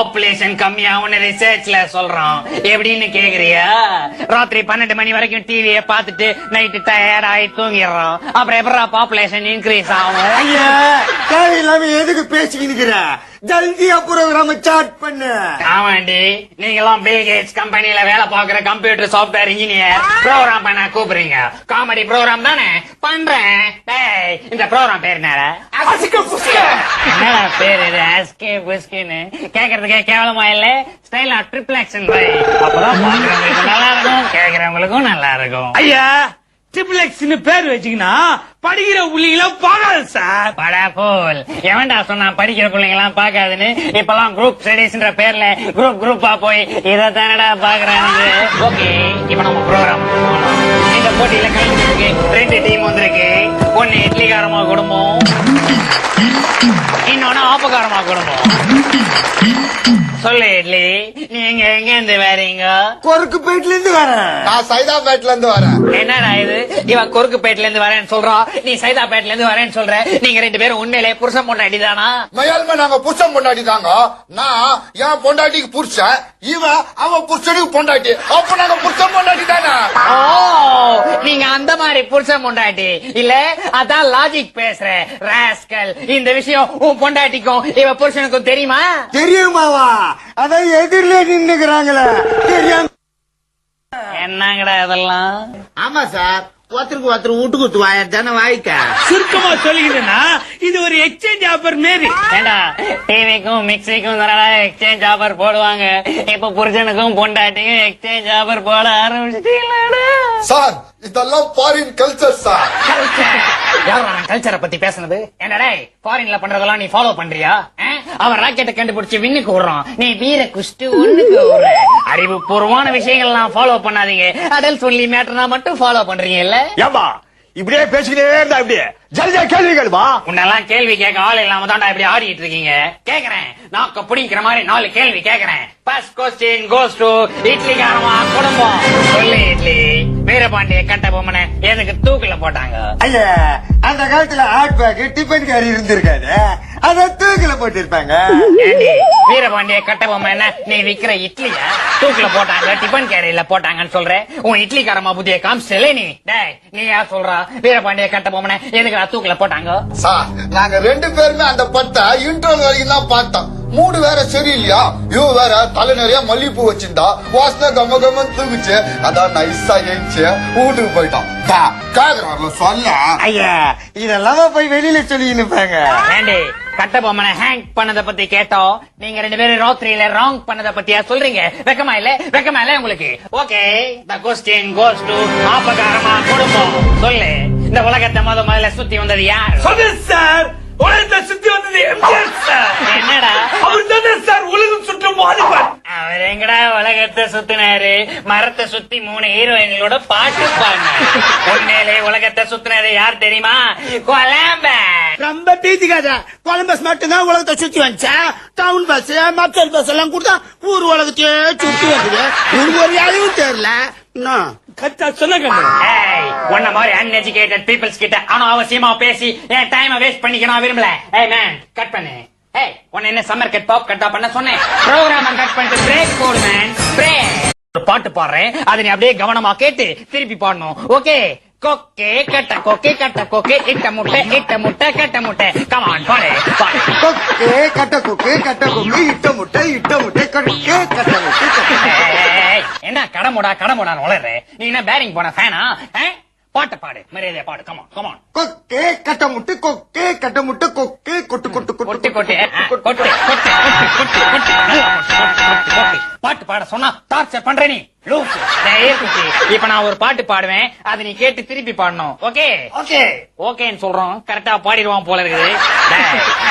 Population கம்மியாகும்னு ரிசர்ச்ல சொல்றோம். எப்படின்னு கேக்குறியா? ராத்திரி 12 மணி வரைக்கும் டிவியை பார்த்துட்டு நைட்டு டயர்ட் ஆகி தூங்கிடுறோம். அப்புறம் எப்படா பாப்புலேஷன் இன்க்ரீஸ் ஆகும்? ஐயா தேவையில்லாம எதுக்கு பேசிக்கிற? ஜல்தியா ப்ரோகிராம் ஸ்டார்ட் பண்ணு. ஆமாண்டி, நீங்களும் பில் கேட்ஸ் கம்பெனில வேலை பாக்குற கம்ப்யூட்டர் சாஃப்ட்வேர் இன்ஜினியர் ப்ரோகிராம் பண்ண கூப்பிடுறீங்க. காமெடி ப்ரோகிராம் தானே பண்றேன். இந்த ப்ரோகிராம் பேர் என்னடா பேரு? அஸ்கே புஸ்கின்னு கேக்குறதுக்கே கேவலமா இல்ல? ஸ்டைலா ட்ரிப்ளெக்ஷன் அப்பதான் பாக்குறவங்களுக்கு நல்லா இருக்கும், கேக்குறவங்களுக்கும் நல்லா இருக்கும். ஐயா ட்ரிபிள்எக்ஸ் பேர் வச்சுக்கினா படிக்கிற பிள்ளைங்களும் பார்க்காது சார். படா போல் எவன்டா சொன்னா படிக்கிற பிள்ளைங்களாம் பாக்காதுன்னு? இப்பெல்லாம் குரூப் ஸ்டடீஸ்ன்ற பேர்ல குரூப்பா போய் இதை தானடா பாக்குறாங்க. ஓகே, இப்ப நம்ம ப்ரோக்ராம் இந்த போட்டியில கலந்துருக்கு 2 டீம் வந்திருக்கு. ஒன்னு இட்லிகாரமா குடும்பம், இன்னொன்னு ஆப்பகாரமா குடும்பம். சொல்லு இட்லி, நீங்க எங்க இருந்து வரீங்க? கொருக்குப்பேட்ல இருந்து வரேன். நான் சைதாப்பேட்ல இருந்து வரேன். என்னடா இது, இவன் கொருக்குப்பேட்ல இருந்து வரேன்னு சொல்றான், நீ சைதாப்பேட்ல இருந்து வரேன்னு சொல்ற. நீங்க 2 பேரும் உண்மையிலே புருஷன் பொண்டாட்டி தானா? மயாலுமே நாங்க புருஷன் பொண்டாட்டி தாங்க. நான் என் பொண்டாட்டிக்கு புருஷன், இவன் அவன் புருஷனுக்கு பொண்டாட்டி. அப்ப நாங்க புருஷன் பொண்டாட்டி தானே. ஓ, நீங்க அந்த மாதிரி புருஷன் பொண்டாட்டி இல்ல? அதான் லாஜிக் பேசுற ராஸ்கல். இந்த விஷயம் உன் பொண்டாட்டிக்கும் இவ புருஷனுக்கும் தெரியுமா? தெரியுமாவா? அதான் எதிரில நின்னுக்கிறாங்களே தெரியாம. என்னங்கடா இதெல்லாம்? ஆமா சார், ஒருத்தருக்கு ஒருத்தர் வீட்டு குத்து வாயத்தானே வாய்க்க. சுருக்கமா சொல்லிக்கிறேன்னா இது ஒரு எக்ஸ்சேஞ்ச் ஆஃபர் மாரி. ஏண்டா டிவிக்கும் மிக்சிக்கும் எக்ஸ்சேஞ்ச் ஆஃபர் போடுவாங்க. இப்ப புருஷனுக்கும் பொண்டாட்டிக்கும் எக்ஸ்சேஞ்ச் ஆஃபர் போட ஆரம்பிச்சிட்டீங்களா? சார் இதெல்லாம் ஃபாரின் கல்ச்சர் சார். கல்ச்சரை பத்தி பேசுனது என்னடா? ஃபாரின்ல பண்றதெல்லாம் நீ ஃபாலோ பண்றியா? அவன் ராக்கெட்டை கண்டுபிடிச்சு விண்ணுக்கு விடுறான், நீ வீர குஷ்டு ஒண்ணுக்கு விடுற. அறிவுபூர்வமான விஷயங்கள்லாம் ஃபாலோ பண்ணாதீங்க, அடல் சொல்லி மேட்டர்னா மட்டும் ஃபாலோ பண்றீங்க இல்ல? ஏம்பா இப்படியே பேசிக்கிட்டே இருந்தா இப்படியே ஜல்தியா கேள்வி கேளுமா? உன்னெல்லாம் கேள்வி கேட்க ஆள் இல்லாம தான் இப்படி ஆடிட்டு இருக்கீங்க. கேக்குறேன், நாக்க பிடிக்கிற மாதிரி 4 கேள்வி கேக்குறேன். ஃபர்ஸ்ட் கொஸ்டின் கோஸ் டு இட்லிகாரமா குடும்பம். சொல்லு இட்லி, வீரபாண்டிய கட்டபொம்மனை எதுக்கு தூக்குல போட்டாங்க? ஐயா அந்த காலத்துல ஹாட் பேக் டிபன் கேரி இருந்திருக்காது, அத தூக்கில போட்டிருப்பாங்க. வீரபாண்டிய கட்டபொம்மன் நீ விக்கிற இட்லியா தூக்குல போட்டாங்க, டிபன் கேரியில போட்டாங்கன்னு சொல்ற? உன் இட்லிக்காரமா புதிய காமிச்சல நீ. டேய், நீ யார் சொல்றா வீரபாண்டிய கட்டபொம்மனை எதுக்கு தூக்குல போட்டாங்க? சார் நாங்க 2 பேருமே அந்த படத்தை இன்ட்ரோல் வரைக்கும் தான் பார்த்தோம். மூடு வேற சரியில்லையா, இவ வேற தலை நிறைய மல்லிப்பூ வச்சிருந்தா, வாசனை கம கமன்னு தூக்குச்சு. அதான் நைஸா ஏஞ்சி வீட்டுக்கு போயிட்டான். கேக்குறாருல சொல்ல. ஐயா இதெல்லாம் போய் வெளியில சொல்லி இருப்பாங்க. ஏண்டி கட்டபொம்மனை ஹேங் பண்ணத பத்தி கேட்டோம், நீங்க 2 பேரும் ராத்திரியில ராங் பண்ணத பத்தியா சொல்றீங்க? வெக்கமா இல்ல? வெக்கமா இல்ல உங்களுக்கு? Okay, the question goes to ஆப்பகாரமா குடும்பம். சொல்லு, இந்த உலகத்தை முதல்ல சுத்தி வந்தது யார்? சொல்லு சார், உலகத்தை சுத்தி வந்தது எம்ஜிஆர் சார். என்னடா அவர் தானே சார் உலகம் சுற்றும் வாலிபர். அவர் எங்கடா உலகத்தை சுத்தினாரு? மரத்தை சுத்தி 3 ஹீரோயின்களோட பாட்டு பாடினாரு. உண்மையிலே உலகத்தை சுத்தினது யார் தெரியுமா? கொலம்பஸ். ரொம்ப பீதிக்காத, கொலம்பஸ் மட்டும் தான் உலகத்தை சுத்தி வந்துச்சா? டவுன் பஸ் மற்ற பஸ் எல்லாம் கொடுத்தா ஊர் உலகத்தையே சுத்தி வந்தது. உனக்கு ஒரு யாரையும் தெரியல. கத்தா சொன்ன உன்ன மாதிரி அன்எஜுகேட்டட் பீப்புள்ஸ் கிட்ட அனாவசியமா பேசி என் டைம் வேஸ்ட் பண்ணிக்கணும் விரும்பல. ஏய் மேன், கட் பண்ணு. ஏய், உன்ன என்ன சம்மர் கட் பாப் கட்டா பண்ண சொன்னேன்? ப்ரோகிராம் கட் பண்ணிட்டு பிரேக் போடு மேன், பிரேக். ஒரு பாட்டு பாடுறேன், அதை நீ அப்படியே கவனமா கேட்டு திருப்பி பாடணும். ஓகே? கொக்கே கட்ட கொக்கே கட்ட கொக்கே இட்ட முட்டை இட்ட முட்டை கட்ட முட்டை. கமான் பாடு பாடு. கொக்கே கட்ட கொக்கே கட்ட கொக்கே இட்ட முட்டை இட்ட முட்டை கொக்கே கட்ட முட்டை. என்ன கடமுடான்னு வளர்ற? நீ என்ன பேரிங் போன ஃபேனா? பாட்டு பாடு, மரியாதையா பாடு. Come on come on. கொக்கே கட்ட முட்டை கொக்கே கட்ட முட்டை கொக்கே கொட்டு கொட்டு கொட்டு கொட்டு கொட்டு கொட்டு கொட்டு பாட்டு பாட சொன்னா டார்ச்சர் பண்ற நீ லூசு. இப்ப நான் ஒரு பாட்டு பாடுவேன், அதை நீ கேட்டு திருப்பி பாடணும். ஓகே? ஓகே ஓகேன்னு சொல்றோம், கரெக்டா பாடிடுவான் போல இருக்குது.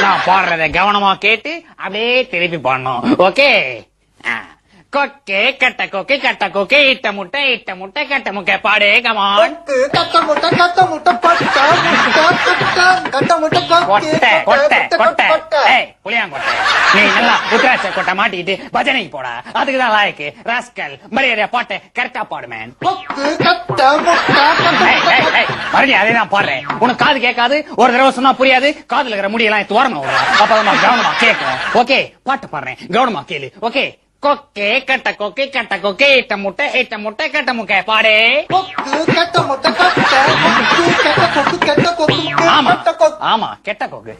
நான் பாடுறத கவனமா கேட்டு அப்படியே திருப்பி பாடணும். ஓகே? கொக்கே கட்ட கொக்கே கட்ட கொக்கே இட்ட முட்டை கட்ட முட்டை பாடு கமான் கட்ட முட்டை பட்ட கட்ட முட்டை கொட்டை ஏய் புளியாங்கொட்டை நீ நல்லா உத்ராட்ச கொட்டை மாட்டிக்கிட்டு பஜனைக்கு போடா அதுக்குதான் லாயக்கு ராஸ்கல் மரியாதையா பாட்டை கரெக்டா பாடு மேன் மறுபடியும் அதே தான் பாடுறேன் உனக்கு காது கேட்காது ஒரு தடவை சொன்னா புரியாது காதுல இருக்கிற முடியெல்லாம் எடுத்து வரணும் அப்பதான் கவனமா கேட்கும் ஓகே பாட்டு பாடுறேன் கவனமா கேளு ஓகே கொக்கே கட்ட கொக்கே இட்ட முட்டை கட்ட முட்டை பாடு ஆமா கெட்ட கொக்கு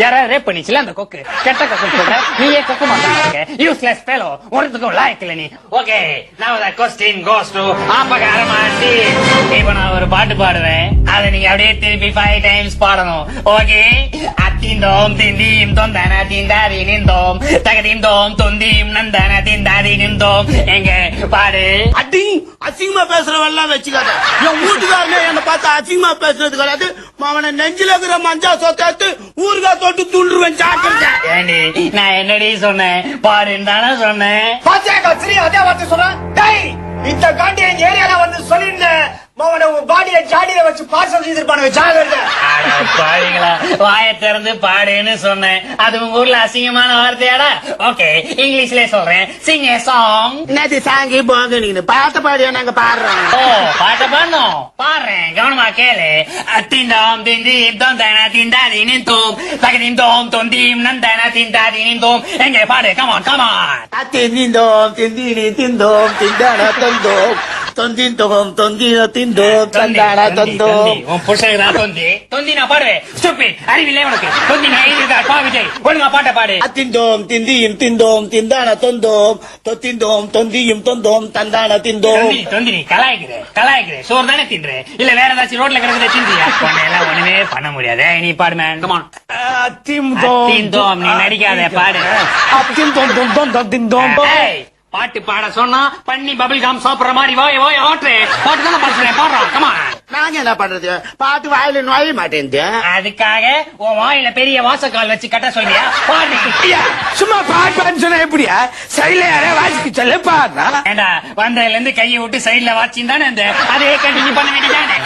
யாராவது ரேப் பண்ணிச்சுல அந்த கொக்கு கெட்ட கொக்கு சொல்ற நீயே கொக்கு மாட்டாங்க யூஸ்லெஸ் ஃபெலோ ஒருத்துக்கும் லாயக்கு இல்ல நீ okay now the question goes to ஆப்பகாரமாட்டி இப்ப நான் ஒரு பாட்டு பாடுவேன் அதை நீங்க அப்படியே திருப்பி 5 டைம்ஸ் பாடணும் ஓகே அத்திந்தோம் திந்தீம் தொந்தன திந்தாதி நிந்தோம் தகதிந்தோம் தொந்தீம் நந்தன திந்தாதி நிந்தோம் எங்க பாடு அடி அசிங்கமா பேசுறவெல்லாம் வச்சுக்காத என் வீட்டுக்காரனே என்ன பார்த்து அசிங்கமா பேசுறது கிடையாது அவனை நெஞ்சில இருக்கிற மஞ்சா சொத்தாத்து ஊருகா தொட்டு துண்டுருவேன் சாப்பிட்டு ஏண்டி நான் என்னடி சொன்னேன் பாருன்னு தானே சொன்னேன் பாத்தியாக்கா சரி அதே வார்த்தை சொல்றேன் டேய் இந்த காண்டி எங்க ஏரியால வந்து சொல்லிருந்தேன் மவன உன் பாடிய ஜாடியில வச்சு பார்சல் செய்திருப்பானு ஜாகிரதை பாருங்களா வாயை திறந்து பாடுன்னு சொன்னேன் அது உங்க ஊர்ல அசிங்கமான வார்த்தையாடா ஓகே இங்கிலீஷ்ல சொல்றேன் சிங் ஏ சாங் நேற்று சாங்கி போங்க நீங்க பாட்ட பாடியா நாங்க பாடுறோம் ஓ பாட்ட பாடணும் பாடுறேன் கவனமா கேளு அத்திந்தோம் திந்தீம் தொந்தன திந்தாதி நிந்தோம் தகதிந்தோம் தொந்தீம் நந்தன திந்தாதி நிந்தோம் எங்க பாடு கமான் திந்தோம் திந்தினி திந்தோம் திண்டான தந்தோம் தொந்திந்தோம் தொந்தின திந்தோம் தந்தான தந்தோம் உன் புருஷனுக்கு தான் தொந்தி நான் பாடுவேன் ஸ்டூபிட் அறிவில்லை உனக்கு தொந்தி நான் எழுதிருக்கா பா விஜய் ஒழுங்கா பாட்ட பாடு திந்தோம் திந்தியும் திந்தோம் திந்தான தொந்தோம் தொத்திந்தோம் தொந்தியும் தொந்தோம் தந்தான திந்தோம் தொந்தி கலாய்க்குது சோறு தானே தின்ற இல்ல வேற ஏதாச்சும் ரோட்ல கிடக்குத தின்றியா எல்லாம் ஒண்ணுமே பண்ண முடியாது நீ பாடு மேன் கமான் திந்தோம் நீ நடிக்காத பாடு ஏய், பாட்டு பாட சொன்னா பண்ணி பபிள் காம் சாப்பிடுற மாதிரி வாய் ஆட்ரு பாட்டு தானே பாடுறேன் பாடுறான் கமான் நாங்க என்ன பண்றது பாட்டு வாயில நுழைய மாட்டேங்குது அதுக்காக உன் வாயில பெரிய வாசக்கால் வச்சு கட்ட சொல்லியா பாடு சும்மா பாட்டு சொன்னா எப்படியா சைட்ல யாரே வாசிக்க சொல்ல பாடுறா ஏண்டா வந்ததுல இருந்து கையை விட்டு சைடுல வாச்சின்னு தானே இந்த அதே கண்டினியூ பண்ண வேண்டியதானே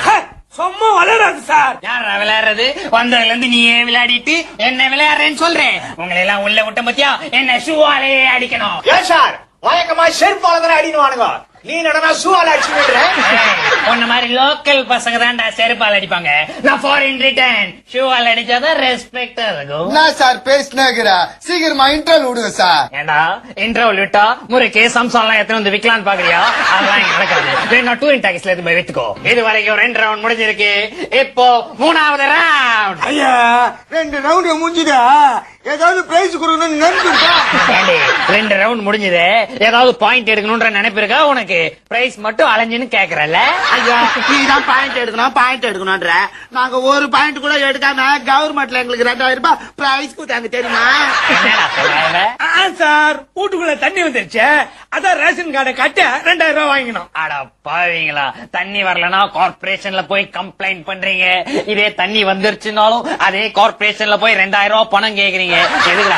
சும்மா வளராது சார் யாரா விளையாடுறது வந்ததுல இருந்து நீயே விளையாடிட்டு என்ன விளையாடுறேன்னு சொல்றேன் உங்களை எல்லாம் உள்ள விட்ட பத்தியா என்ன ஷூவாலே அடிக்கணும் ஏன் சார் வழக்கமா செருப்பால தானே அடினுவானுங்க நீ நடனா ஷூவால அடிச்சுட்டு உன்ன மாதிரி லோக்கல் பசங்க தான்டா செருப்பால் அடிப்பாங்க நான் ஃபாரின் ரிட்டர்ன் ஷூவால் அடிச்சாதான் ரெஸ்பெக்டா இருக்கும் என்ன சார் பேசினேங்கிற சீக்கிரமா இன்டர்வல் விடுங்க சார் ஏண்டா இன்டர்வல் விட்டா முறைக்கு சம்சாலாம் எத்தனை வந்து விக்கலான்னு பாக்குறியா அதெல்லாம் இங்க நடக்காது வேணா டூரிங் டாக்ஸ்ல இருந்து போய் வித்துக்கோ இது வரைக்கும் 2 ரவுண்ட் முடிஞ்சிருக்கு இப்போ 3வது ரவுண்ட் ஐயா 2 ரவுண்ட் முடிஞ்சுதா ஏதாவது பிரைஸ் கொடுக்கணும்னு நினைச்சிருக்கா 2 ரவுண்ட் முடிஞ்சது ஏதாவது பாயிண்ட் எடுக்கணும்ன்ற நினைப்பு இருக்கா உனக்கு பிரைஸ் மட்டும் அலைஞ்சுன்னு கேக்குறல்ல ஐயா நீதான் பாயிண்ட் எடுக்கணும்ன்ற நாங்க ஒரு பாயிண்ட் கூட எடுக்காம கவர்மெண்ட்ல எங்களுக்கு 2000 ரூபாய் பிரைஸ் கொடுத்தாங்க தெரியுமா என்னடா சொல்ற சார் வீட்டுக்குள்ள தண்ணி வந்துருச்சு அதான் ரேஷன் கார்டை கட்ட 2000 ரூபாய் வாங்கினோம் அட பாவீங்களா தண்ணி வரலனா கார்பரேஷன்ல போய் கம்ப்ளைண்ட் பண்றீங்க இதே தண்ணி வந்துருச்சுனாலும் அதே கார்பரேஷன்ல போய் 2000 ரூபாய் பணம் கேக்குறீங்க எதுக்குடா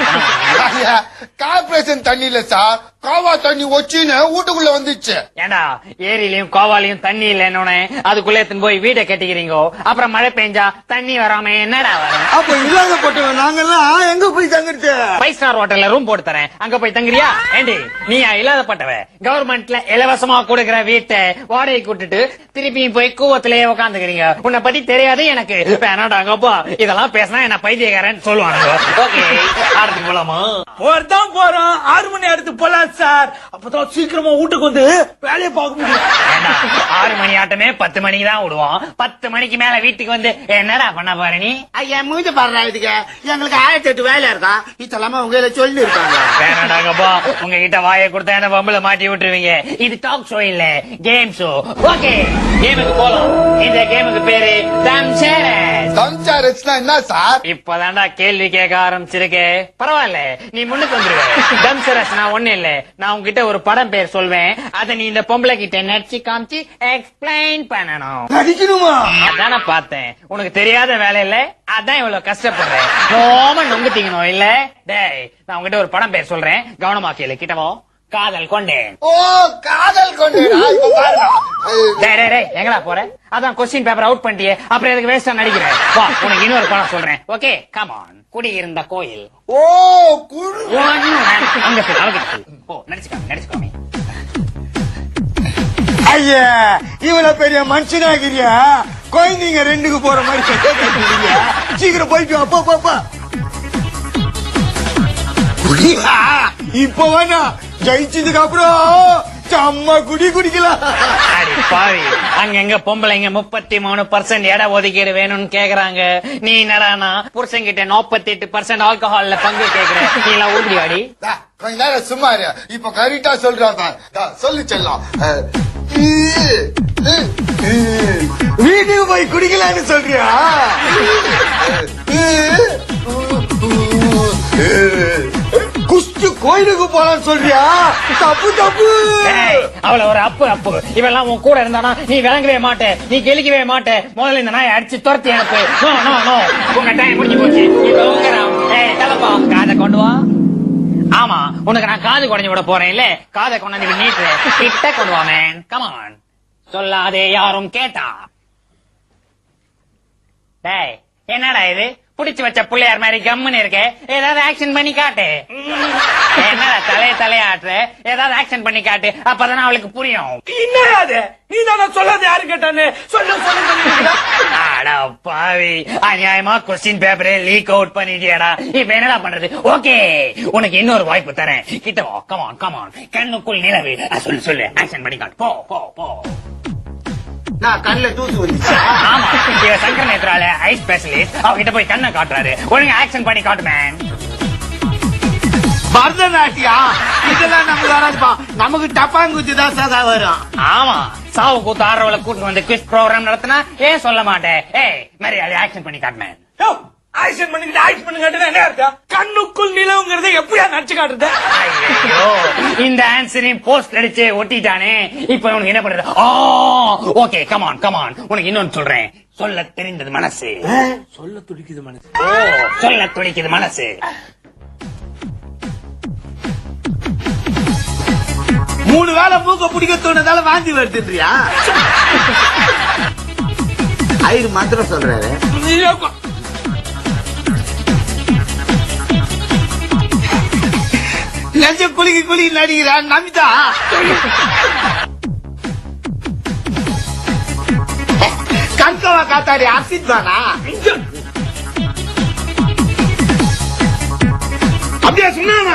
ஐயா, கார்பரேஷன் தண்ணி இல்ல சார் காவா தண்ணி வச்சுன்னு வீட்டுக்குள்ள வந்துச்சு ஏண்டா ஏரியிலயும் கோவாலையும் தண்ணி இல்லன்னு அதுக்குள்ள எடுத்துன்னு போய் வீட்டை கட்டிக்கிறீங்க அப்புறம் மழை பெஞ்சா தண்ணி வராம என்னடா வரும் அப்ப இல்லாத போட்டவன் நாங்கெல்லாம் எங்க போய் தங்குறது 5 ஸ்டார் ஹோட்டல்ல ரூம் போட்டு தரேன் அங்க போய் தங்குறியா ஏண்டி நீயா இல்லாதப்பட்டவ கவர்மெண்ட்ல இலவசமா கொடுக்கிற வீட்டை வாடகை கூட்டுட்டு திருப்பியும் போய் கூவத்திலேயே உட்காந்துக்கிறீங்க உன்னை பத்தி தெரியாது எனக்கு வேணாடாங்கப்பா இதெல்லாம் பேசினா என்ன பைத்தியக்காரன் சொல்லுவாங்க ஓகே அடுத்து போலாமா போறதான் போறோம் 6 மணி அடுத்து போலாம் சார் அப்பதான் சீக்கிரமா வீட்டுக்கு வந்து வேலையை பார்க்க முடியும் ஏண்டா, 6 மணி ஆட்டமே 10 மணிக்கு தான் விடுவோம் 10 மணிக்கு மேல வீட்டுக்கு வந்து என்னடா பண்ண போற நீ ஐயா மூஞ்ச பாடுறா இதுக்கு எங்களுக்கு 1008 வேலை இருக்கா இதெல்லாம உங்களை சொல்லி இருக்காங்க வேணாடாங்கப்பா உங்ககிட்ட வாயை கொடுத்தா என்ன பம்புல மாட்டி விட்டுருவீங்க இது டாக் ஷோ இல்ல கேம் ஷோ ஓகே கேமுக்கு போலாம் இந்த கேமுக்கு பேரு சம்சாரிச்சுனா என்ன சார் இப்பதான்டா கேள்வி கேட்க ஆரம்பிச்சிருக்கே பரவாயில்ல நீ முன்னுக்கு வந்துருவ தம்சரஸ்னா ஒண்ணு இல்ல நான் உங்ககிட்ட ஒரு படம் பேர் சொல்வேன் அத நீ இந்த பொம்பளை கிட்ட நடிச்சு காமிச்சு எக்ஸ்பிளைன் பண்ணணும் நடிக்கணுமா அதான பார்த்தேன் உனக்கு தெரியாத வேலை இல்ல அதான் இவ்வளவு கஷ்டப்படுறேன் நோம நொங்கு திங்கணும் இல்ல டேய் நான் உங்ககிட்ட ஒரு படம் பேர் சொல்றேன் கவனமா கேளு கிட்டவோ காதல் கொண்டேன். ஓ காதல் கொண்டேடா இப்ப பாருடா. டேய் எங்கடா போற? அதான் கொஸ்டின் பேப்பர் அவுட் பண்ணிட்டியே, அப்புறம் எதுக்கு வேஸ்டா நடிக்கிற? வா உனக்கு இன்னொரு படம் சொல்றேன். Okay come on. குடியிருந்த கோயில். ஓ குரு அங்க சொல்லு, அவங்க சொல்லு. ஓ நடிச்சுக்காமி. ஐயா இவ்வளவு பெரிய மனுஷனாகிறியா? குழந்தைங்க ரெண்டுக்கு போற மாதிரி சட்டை கட்டிருக்கீங்க. சீக்கிரம் போயிட்டு வா, போ, போ, போ. இப்ப வேணா ஜெயிச்சதுக்கு அப்புறம் செம்ம குடிக்கலாம். அடி பாவி, அங்கங்க பொம்பளைங்க 33% இட ஒதுக்கீடு வேணும்னு கேக்குறாங்க. நீ என்னடானா புருஷன்கிட்ட 48% ஆல்கஹால்ல பங்கு கேக்குற. நீ எல்லாம் ஊடி ஆடி. டா, கொஞ்ச நேரம் சும்மா இரு. இப்ப கரெக்டா சொல்றாங்க. சொல்லு செல்லம். வீட்டுக்கு போய் குடிக்கலான்னு சொல்றியா? குஸ்து கோயிலுக்கு போலான்னு சொல்றியா? தப்பு தப்பு. அவள ஒரு அப்பு இவெல்லாம் உன் கூட இருந்தானா நீ விளங்கவே மாட்டே, நீ கெளிக்கவே மாட்டே. முதல்ல இந்த நாயை அடிச்சு துரத்தி அனுப்பு. நோ உங்க டைம் முடிஞ்சு போச்சு. இப்ப கிளம்பா, காதை கொண்டு வா. ஆமா உனக்கு நான் காது குறைஞ்சு விட போறேன் இல்ல, காதை கொண்டாந்து நீட்டு கிட்ட கொண்டு வா மேன். கமான் சொல்லாதே யாரும் கேட்டா. டேய் என்னடா இது புடிச்சு வச்ச புள்ளையார் மாதிரி கம்முன்னு இருக்க? ஏதாவது ஆக்ஷன் பண்ணி காட்டு. என்னடா தலையாட்டுற? ஏதாவது ஆக்ஷன் பண்ணி காட்டு, அப்பதானே அவளுக்கு புரியும். என்னடா அது? நீ தானே சொல்லாத யாரு கேட்டான்னு சொல்லு. அட பாவி, அநியாயமா கொஸ்டின் பேப்பரே லீக் அவுட் பண்ணிட்டியாடா. இப்ப என்னடா பண்றது? ஓகே உனக்கு இன்னொரு வாய்ப்பு தரேன். கிட்ட வா. கமான் கண்ணுக்குள் நிலவு. சொல்லு ஆக்ஷன் பண்ணி காட்டு. போ. நான் கண்ணுல தூசு வந்துச்சா? ஆமா இவ சங்கர் நேத்ரால ஐ ஸ்பெஷலிஸ்ட். அவகிட்ட போய் கண்ணை காட்டுறாரு. ஒழுங்கா ஆக்ஷன் பண்ணி காட்டு மேன். பரதநாட்டியா இதெல்லாம் நமக்கு வராதுப்பா. நமக்கு டப்பாங்குச்சி தான் சதா வரும். ஆமா சாவு கூத்து ஆடுறவளை கூட்டு வந்து குவிஸ் ப்ரோக்ராம் நடத்தினா ஏன் சொல்ல மாட்டேன்? ஏய் மரியாதை ஆக்ஷன் பண்ணி காட்டு மேன். ஆக்ஷன் பண்ணுங்க என்ன அர்த்தம்? கண்ணுக்குள் நிலவுங்கிறத எப்படியா நடிச்சு காட்டுறது? ஐயோ இந்த ஆன்சரையும் போஸ்ட் அடிச்சு ஒட்டிட்டானே. இப்ப உனக்கு என்ன பண்றது? ஓகே கமான் உனக்கு இன்னொன்னு சொல்றேன். சொல்ல தெரிந்தது மனசு. சொல்ல துடிக்குது மனசு. சொல்ல துடிக்குது மனசு. 3 வேளை மூக்க பிடிக்க தோணுதால வாந்தி வருதுன்றியா? ஐயரு மாத்திரம் சொல்றாரு. நெஞ்ச குலுக்கி நடிக்கிறான் நமிதா. கண்கவா காத்தாடி அசித் தானா? அப்படியே சொன்னாங்க.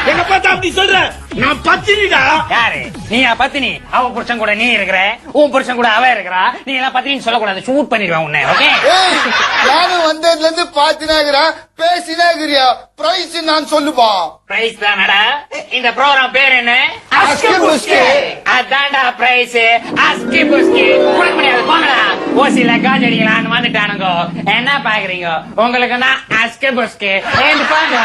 என்ன பார்த்தா அப்படி சொல்ற? நான் பத்தினிடா. யாரு நீயா பத்தினி? அவ புருஷன் கூட நீ இருக்கிற, உன் புருஷன் கூட அவ இருக்கிறா. நீ எல்லாம் பத்தினின்னு சொல்லக்கூடாது, ஷூட் பண்ணிடுவேன் உன்னை. ஓகே நானும் வந்ததுல இருந்து பாத்தினாகிறேன், பேசினாகிறியா? பிரைஸ் நான் சொல்லுப்பா. பிரைஸ் தானடா. இந்த ப்ரோக்ராம் பேர் என்ன? அஸ்கி புஸ்கி. அதான்டா பிரைஸ். அஸ்கி புஸ்கி. கொடுக்க முடியாது போங்கடா. ஓசில காஜடிக்கலான்னு வந்துட்டானுங்க. என்ன பாக்குறீங்க? உங்களுக்கு நான் அஸ்கி புஸ்கி. பாருங்க.